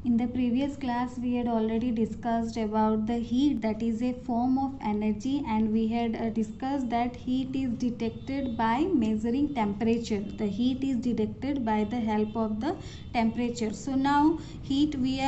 In the previous class, we had already discussed about the heat, that is a form of energy, and we had discussed that heat is detected by measuring temperature. The heat is detected by the help of the temperature. So now heat, we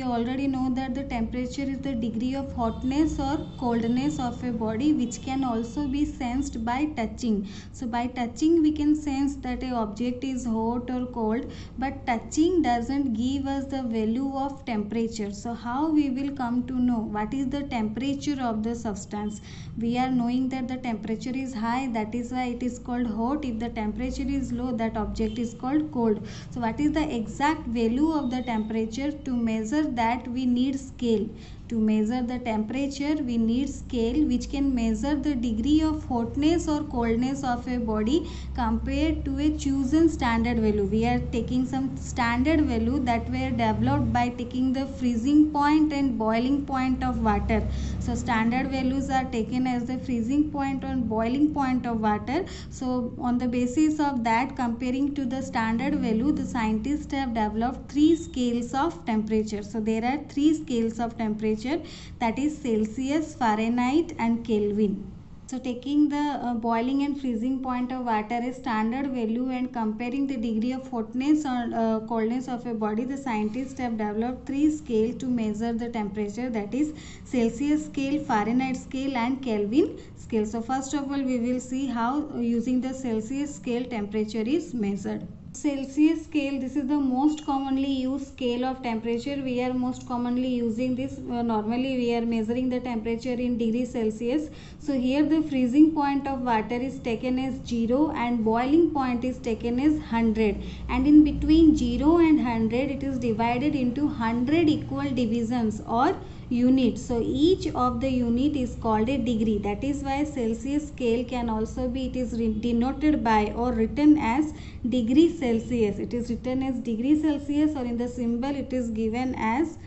already know that the temperature is the degree of hotness or coldness of a body, which can also be sensed by touching. So by touching we can sense that a object is hot or cold, but touching doesn't give us the value of temperature. So how we will come to know what is the temperature of the substance? We are knowing that the temperature is high, that is why it is called hot. If the temperature is low, that object is called cold. So what is the exact value of the temperature? To measure that we need scale. To measure the temperature we need scale, which can measure the degree of hotness or coldness of a body compared to a chosen standard value. We are taking some standard value that were developed by taking the freezing point and boiling point of water. So standard values are taken as the freezing point and boiling point of water. So on the basis of that, comparing to the standard value, the scientists have developed three scales of temperature. So there are three scales of temperature, that is Celsius, Fahrenheit and Kelvin. So taking the boiling and freezing point of water as standard value and comparing the degree of hotness or coldness of a body, the scientists have developed three scales to measure the temperature, that is Celsius scale, Fahrenheit scale and Kelvin scale. So first of all we will see how using the Celsius scale temperature is measured. Celsius scale, this is the most commonly used scale of temperature. We are most commonly using this. Normally we are measuring the temperature in degrees Celsius. So here the freezing point of water is taken as 0 and boiling point is taken as 100, and in between 0 and 100 it is divided into 100 equal divisions or units. So each of the unit is called a degree. That is why Celsius scale can also be, it is denoted by or written as degree Celsius. It is written as degree Celsius, or in the symbol it is given as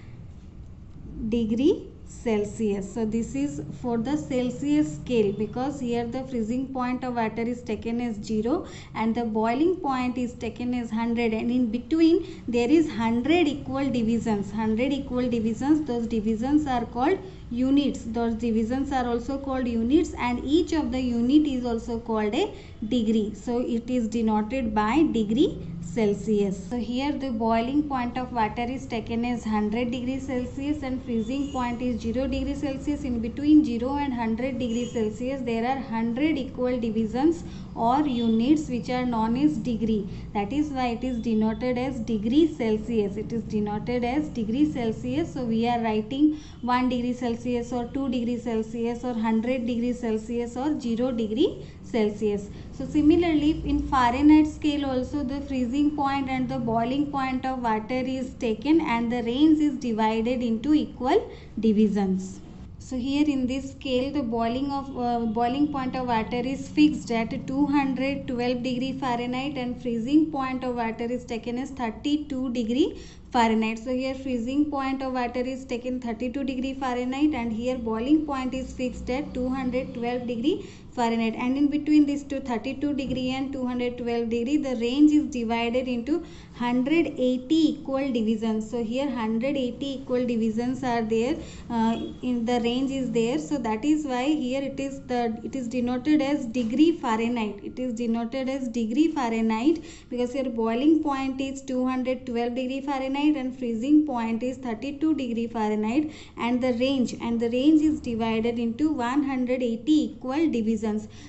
degree Celsius. So this is for the Celsius scale, because here the freezing point of water is taken as 0 and the boiling point is taken as 100, and in between there is 100 equal divisions. 100 equal divisions, those divisions are called units. Those divisions are also called units, and each of the unit is also called a degree. So it is denoted by degree Celsius. So here the boiling point of water is taken as 100 degrees Celsius and freezing point is 0 degrees Celsius. In between 0 and 100 degrees Celsius there are 100 equal divisions or units which are known as degree. That is why it is denoted as degree Celsius. It is denoted as degree Celsius. So we are writing 1 degree Celsius or 2 degrees Celsius or 100 degrees Celsius or 0 degree Celsius. So similarly in Fahrenheit scale also the freezing point and the boiling point of water is taken and the range is divided into equal divisions. So here in this scale the boiling point of water is fixed at 212 degree Fahrenheit and freezing point of water is taken as 32 degree Fahrenheit. So here freezing point of water is taken 32 degree Fahrenheit and here boiling point is fixed at 212 degree Fahrenheit, and in between this 32 degree and 212 degree the range is divided into 180 equal divisions. So here 180 equal divisions are there, in the range is there. So that is why here it is denoted as degree Fahrenheit. It is denoted as degree Fahrenheit because here boiling point is 212 degree Fahrenheit and freezing point is 32 degree Fahrenheit, and the range is divided into 180 equal divisions.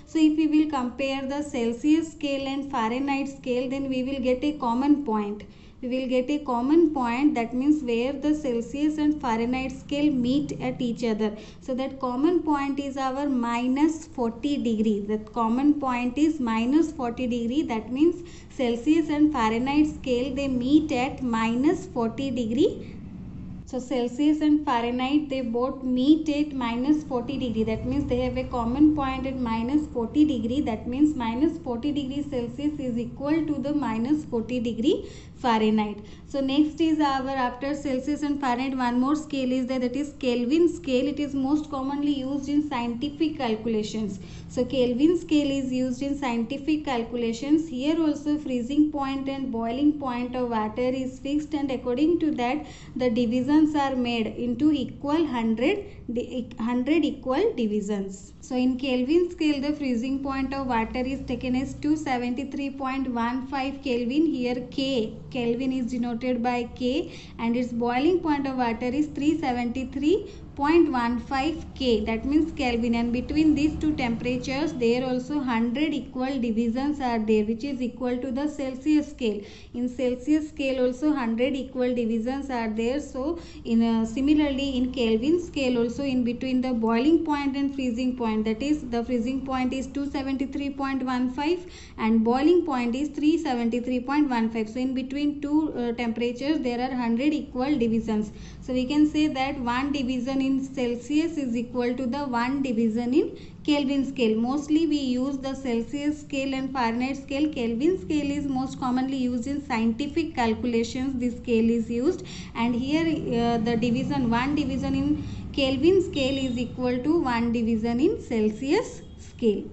So if we will compare the Celsius scale and Fahrenheit scale, then we will get a common point. We will get a common point, that means where the Celsius and Fahrenheit scale meet at each other. So that common point is our minus 40 degree. That common point is minus 40 degree. That means Celsius and Fahrenheit scale, they meet at minus 40 degree. So Celsius and Fahrenheit, they both meet at minus 40 degree. That means they have a common point at minus 40 degree. That means minus 40 degree Celsius is equal to the minus 40 degree Fahrenheit. So next is our, after Celsius and Fahrenheit, one more scale is there, that is Kelvin scale. It is most commonly used in scientific calculations. So Kelvin scale is used in scientific calculations. Here also freezing point and boiling point of water is fixed, and according to that the divisions are made into equal 100 equal divisions. So in Kelvin scale, the freezing point of water is taken as 273.15 Kelvin. Here K, Kelvin, is denoted by K, and its boiling point of water is 373.15 K, that means Kelvin. And between these two temperatures there also 100 equal divisions are there, which is equal to the Celsius scale. In Celsius scale also 100 equal divisions are there. So in similarly in Kelvin scale also, in between the boiling point and freezing point, that is the freezing point is 273.15 and boiling point is 373.15. So in between two temperatures there are 100 equal divisions. So we can say that one division in Celsius is equal to the one division in Kelvin scale. Mostly we use the Celsius scale and Fahrenheit scale. Kelvin scale is most commonly used in scientific calculations. This scale is used, and here the division, one division in Kelvin scale is equal to one division in Celsius scale.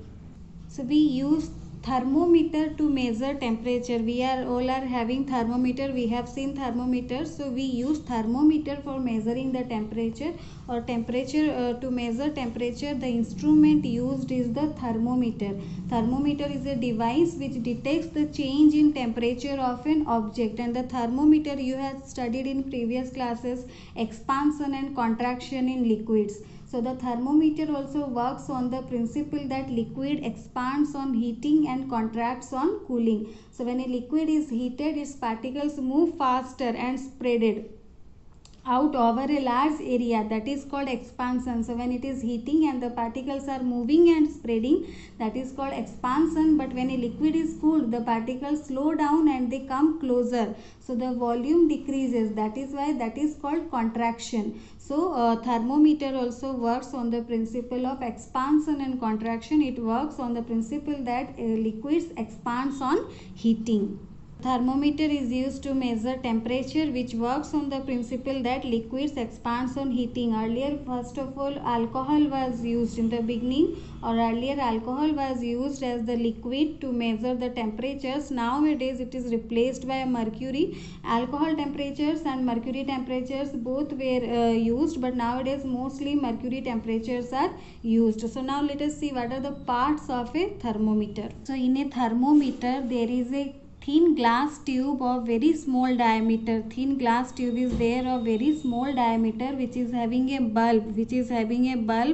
So we use thermometer to measure temperature. We are all are having thermometer. We have seen thermometer. So we use thermometer for measuring the temperature, or temperature to measure temperature. The instrument used is the thermometer. Thermometer is a device which detects the change in temperature of an object. And the thermometer you have studied in previous classes, expansion and contraction in liquids. So the thermometer also works on the principle that liquid expands on heating and contracts on cooling. So when a liquid is heated, its particles move faster and spread out over a large area, that is called expansion. So when it is heating and the particles are moving and spreading, that is called expansion. But when a liquid is cooled, the particles slow down and they come closer, so the volume decreases. That is why that is called contraction. So thermometer also works on the principle of expansion and contraction. It works on the principle that liquids expands on heating. Thermometer is used to measure temperature, which works on the principle that liquids expands on heating. Earlier, first of all, alcohol was used in the beginning, or earlier alcohol was used as the liquid to measure the temperatures. Nowadays it is replaced by mercury. Alcohol temperatures and mercury temperatures both were used, but nowadays mostly mercury temperatures are used. So now let us see what are the parts of a thermometer. So in a thermometer there is a thin glass tube of very small diameter. Thin glass tube is there of very small diameter, which is having a bulb,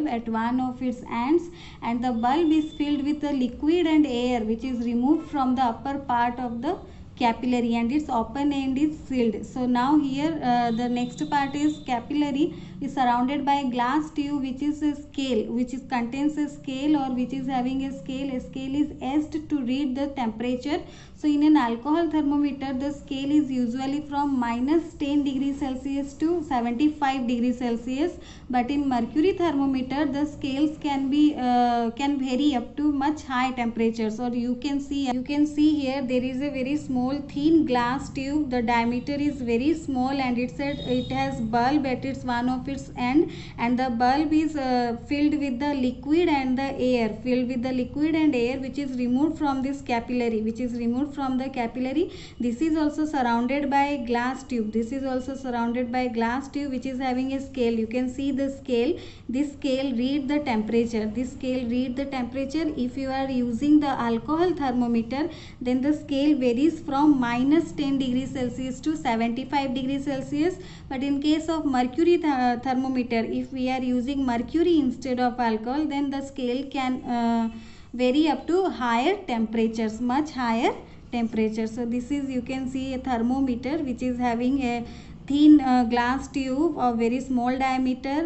at one of its ends, and the bulb is filled with a liquid and air, which is removed from the upper part of the capillary, and its open end is sealed. So now here the next part is capillary is surrounded by a glass tube, which is a scale, contains a scale, or which is having a scale. A scale is used to read the temperature. So in an alcohol thermometer, the scale is usually from -10 degrees Celsius to 75 degrees Celsius, but in mercury thermometer the scales can vary up to much high temperatures. Or you can see here there is a very small thin glass tube. The diameter is very small, and it has bulb at its one of its end, and the bulb is filled with the liquid and the air, which is removed from this capillary, This is also surrounded by a glass tube, which is having a scale. You can see the scale. This scale read the temperature. If you are using the alcohol thermometer, then the scale varies from -10 degrees Celsius to 75 degrees Celsius. But in case of mercury thermometer, if we are using mercury instead of alcohol, then the scale can vary up to higher temperatures, much higher temperature. So this is, you can see, a thermometer which is having a thin glass tube of very small diameter,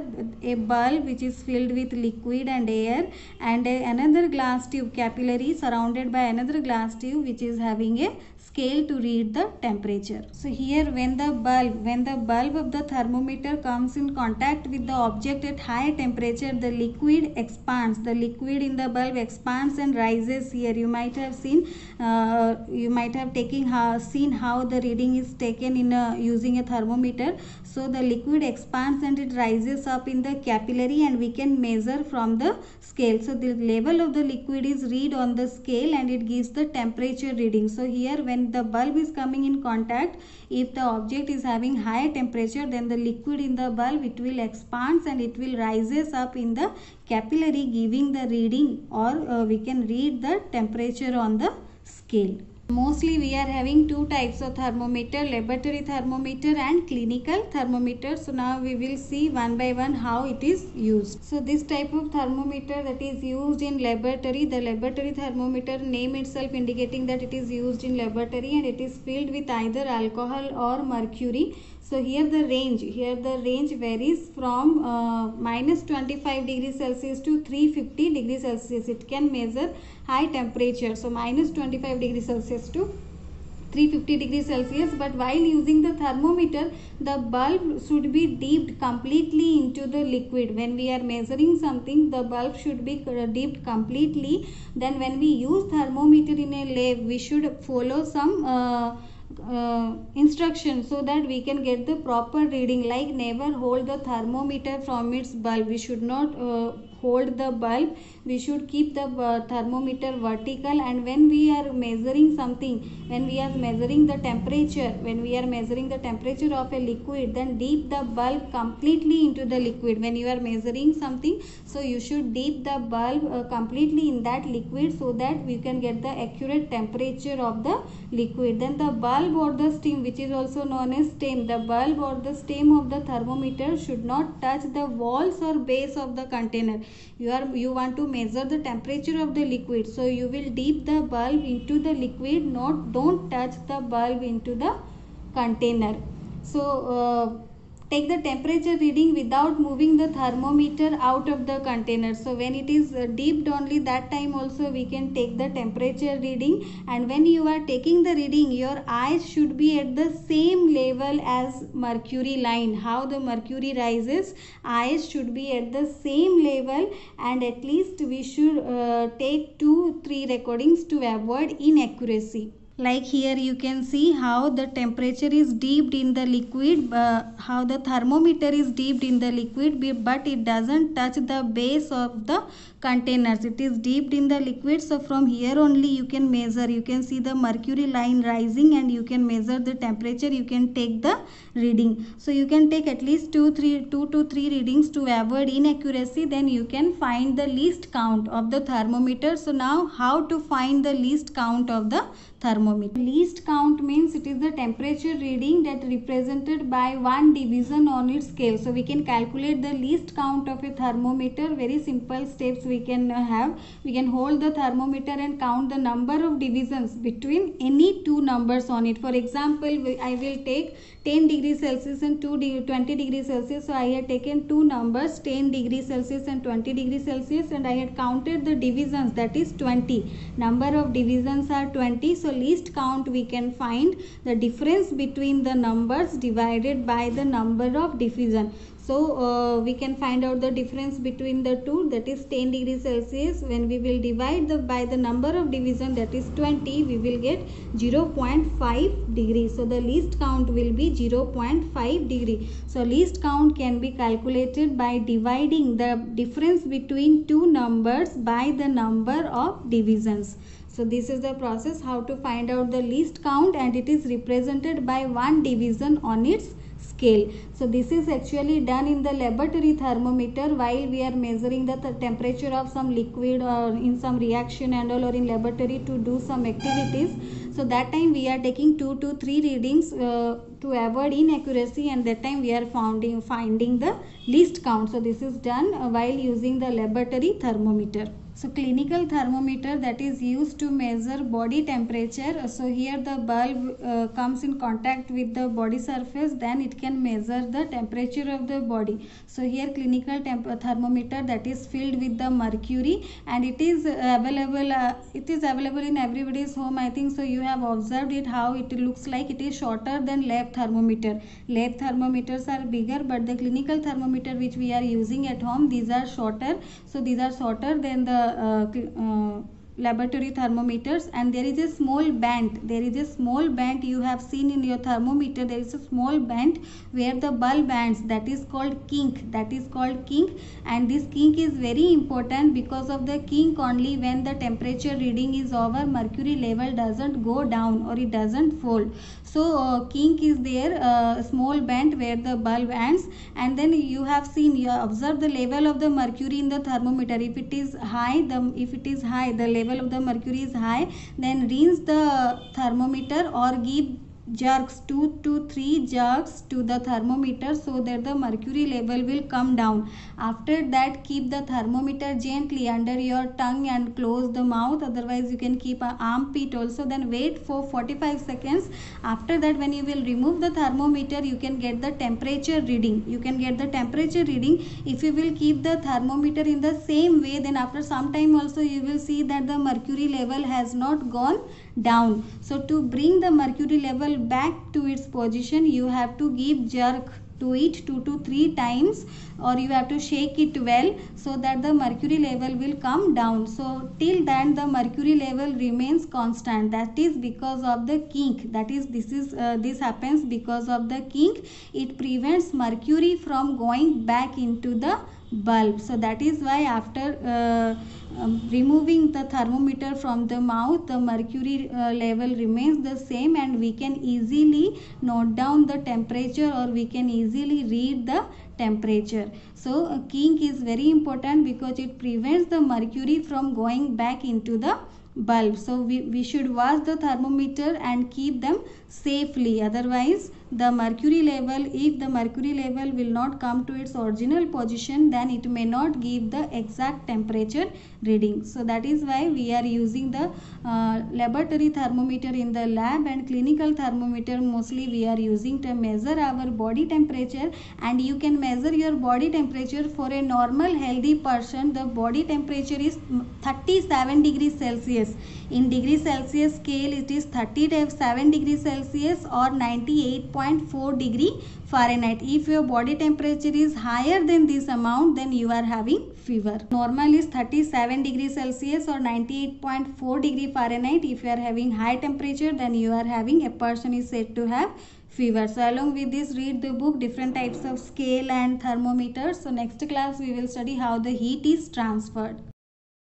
a bulb which is filled with liquid and air, and another glass tube capillary surrounded by another glass tube which is having a scale to read the temperature. So here when the bulb of the thermometer comes in contact with the object at higher temperature, the liquid expands. The liquid in the bulb expands and rises. Here you might have seen, you might have seen how the reading is taken in using a thermometer. So the liquid expands and it rises up in the capillary, and we can measure from the scale. So the level of the liquid is read on the scale and it gives the temperature reading. So here when the bulb is coming in contact, if the object is having higher temperature, then the liquid in the bulb, it will expands and it will rises up in the capillary, giving the reading, or we can read the temperature on the scale. Mostly we are having two types of thermometer, laboratory thermometer and clinical thermometer. So now we will see one by one how it is used. So this type of thermometer that is used in laboratory, the laboratory thermometer name itself indicating that it is used in laboratory, and it is filled with either alcohol or mercury. So here the range varies from minus 25 degrees Celsius to 350 degrees Celsius. It can measure high temperature. So minus 25 degrees Celsius to 350 degrees Celsius. But while using the thermometer, the bulb should be dipped completely into the liquid. When we are measuring something, the bulb should be dipped completely. Then when we use thermometer in a lab, we should follow some instructions so that we can get the proper reading. Like never hold the thermometer from its bulb. We should not hold the bulb. We should keep the thermometer vertical, and when we are measuring something, when we are measuring the temperature of a liquid, then dip the bulb completely into the liquid. When you are measuring something, so you should dip the bulb completely in that liquid so that we can get the accurate temperature of the liquid. Then the bulb or the stem, which is also known as stem, the bulb or the stem of the thermometer should not touch the walls or base of the container. You want to measure the temperature of the liquid, so you will dip the bulb into the liquid, don't touch the bulb into the container. So take the temperature reading without moving the thermometer out of the container. So when it is dipped only, that time also we can take the temperature reading. And when you are taking the reading, your eyes should be at the same level as mercury line. How the mercury rises, eyes should be at the same level, and at least we should take 2-3 recordings to avoid inaccuracy. Like here you can see how the temperature is dipped in the liquid, how the thermometer is dipped in the liquid, but it doesn't touch the base of the containers. It is dipped in the liquid. So from here only you can measure. You can see the mercury line rising and you can measure the temperature. You can take the reading. So you can take at least 2 to 3 readings to avoid inaccuracy. Then you can find the least count of the thermometer. So now how to find the least count of the thermometer? Least count means it is the temperature reading that represented by one division on its scale. So we can calculate the least count of a thermometer. Very simple steps we can have. We can hold the thermometer and count the number of divisions between any two numbers on it. For example, I will take 10 degrees Celsius and 20 degrees Celsius. So I had taken two numbers, 10 degrees Celsius and 20 degrees Celsius, and I had counted the divisions, that is 20. Number of divisions are 20. So least count we can find the difference between the numbers divided by the number of division. So we can find out the difference between the two, that is 10 degrees Celsius. When we will divide by the number of division, that is 20, we will get 0.5 degrees. So the least count will be 0.5 degree. So least count can be calculated by dividing the difference between two numbers by the number of divisions. So this is the process how to find out the least count, and it is represented by one division on its scale. So this is actually done in the laboratory thermometer while we are measuring the temperature of some liquid or in some reaction and all, or in laboratory to do some activities. So that time we are taking 2 to 3 readings to avoid inaccuracy, and that time we are finding the least count. So this is done while using the laboratory thermometer. So clinical thermometer that is used to measure body temperature. So here the bulb comes in contact with the body surface, then it can measure the temperature of the body. So here clinical thermometer that is filled with the mercury, and it is available. It is available in everybody's home, I think. So you have observed it, how it looks like. It is shorter than lab thermometer. Lab thermometers are bigger, but the clinical thermometer which we are using at home, these are shorter. So these are shorter than the laboratory thermometers. And there is a small band, you have seen in your thermometer. There is a small band where the bulb ends, that is called kink, and this kink is very important. Because of the kink only, when the temperature reading is over, mercury level doesn't go down or it doesn't fall. So kink is there, a small band where the bulb ends. And then you have seen, you observe the level of the mercury in the thermometer. If it is high, the level of the mercury is high, then rinse the thermometer or give jerks, 2 to 3 jerks to the thermometer, so that the mercury level will come down. After that, keep the thermometer gently under your tongue and close the mouth. Otherwise you can keep an armpit also. Then wait for 45 seconds. After that, when you will remove the thermometer, you can get the temperature reading. If you will keep the thermometer in the same way, then after some time also you will see that the mercury level has not gone down. So to bring the mercury level back to its position, you have to give jerk to it 2 to 3 times, or you have to shake it well, so that the mercury level will come down. So till then the mercury level remains constant. That is because of the kink. This happens because of the kink. It prevents mercury from going back into the bulb. So that is why after removing the thermometer from the mouth, the mercury level remains the same, and we can easily note down the temperature, or we can easily read the temperature. So kink is very important because it prevents the mercury from going back into the bulb. So we should wash the thermometer and keep them safely. Otherwise the mercury level, if the mercury level will not come to its original position, then it may not give the exact temperature reading. So that is why we are using the laboratory thermometer in the lab, and clinical thermometer mostly we are using to measure our body temperature. And you can measure your body temperature. For a normal healthy person, the body temperature is 37 degrees Celsius. In degree Celsius scale, it is 37 degrees Celsius or 98.4 degree Fahrenheit. If your body temperature is higher than this amount, then you are having fever. Normal is 37 degrees Celsius or 98.4 degree Fahrenheit. If you are having high temperature, then you are having, a person is said to have fever. So along with this, read the book Different Types of Scale and Thermometers. So next class we will study how the heat is transferred.